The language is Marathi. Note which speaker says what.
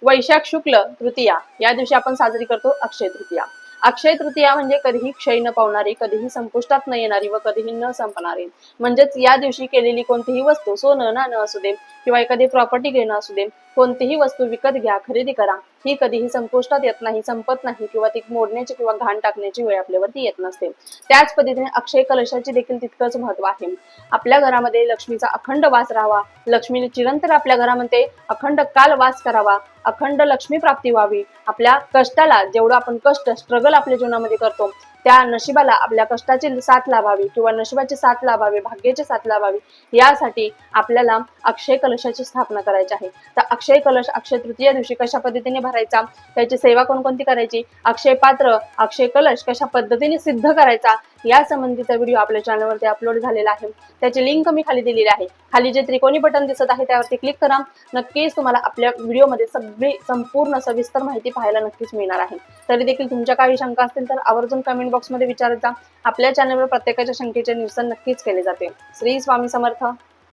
Speaker 1: वैशाख शुक्ल तृतीया या दिवशी आपण साजरी करतो अक्षय तृतीया। अक्षय तृतीया म्हणजे कधीही क्षय न पावणारी, कधीही संपुष्टात न येणारी व कधीही न संपणारी। म्हणजेच या दिवशी केलेली कोणतीही वस्तू, सोनं नाणं असू दे किंवा एखादी प्रॉपर्टी घेणं असू दे, कोणतीही वस्तू विकत घ्या, खरेदी करा, ही कधीही संपुष्टात येत नाही, संपत नाही किंवा ती मोडण्याची किंवा घाण टाकण्याची वेळ आपल्यावरती येत नसते। त्याच पद्धतीने अक्षय कलशाचे देखील तितकंच महत्व आहे। आपल्या घरामध्ये लक्ष्मीचा अखंड वास राहावा, लक्ष्मीने चिरंतन आपल्या घरामध्ये अखंड काल वास करावा, अखंड लक्ष्मी प्राप्ती व्हावी, आपल्या कष्टाला जेवढं आपण कष्ट स्ट्रगल आपल्या जीवनामध्ये करतो त्या नशिबाला आपल्या कष्टाची साथ लाभावी किंवा नशिबाची साथ लाभावी, भाग्याची साथ लाभावी, यासाठी आपल्याला अक्षय कलशाची स्थापना करायची आहे। तर अक्षय कलश अक्षय तृतीया दिवशी कशा पद्धतीने भरायचा, त्याची सेवा कोणकोणती करायची, अक्षय पात्र अक्षय कलश कशा पद्धतीने सिद्ध करायचा, या संबंधीचा व्हिडिओ आपल्या चॅनलवरती अपलोड झालेला आहे। त्याची लिंक मी खाली दिलेली आहे। खाली जे त्रिकोणी बटन दिसत आहे त्यावरती क्लिक करा। नक्कीच तुम्हाला आपल्या व्हिडिओमध्ये सगळी संपूर्ण सविस्तर माहिती पाहायला नक्कीच मिळणार आहे। तरी देखील तुमच्या काही शंका असतील तर आवर्जून कमेंट बॉक्समध्ये विचारत जा। आपल्या चॅनलवर प्रत्येकाच्या शंकेचे निरसन नक्कीच केले जाते। श्री स्वामी समर्थ।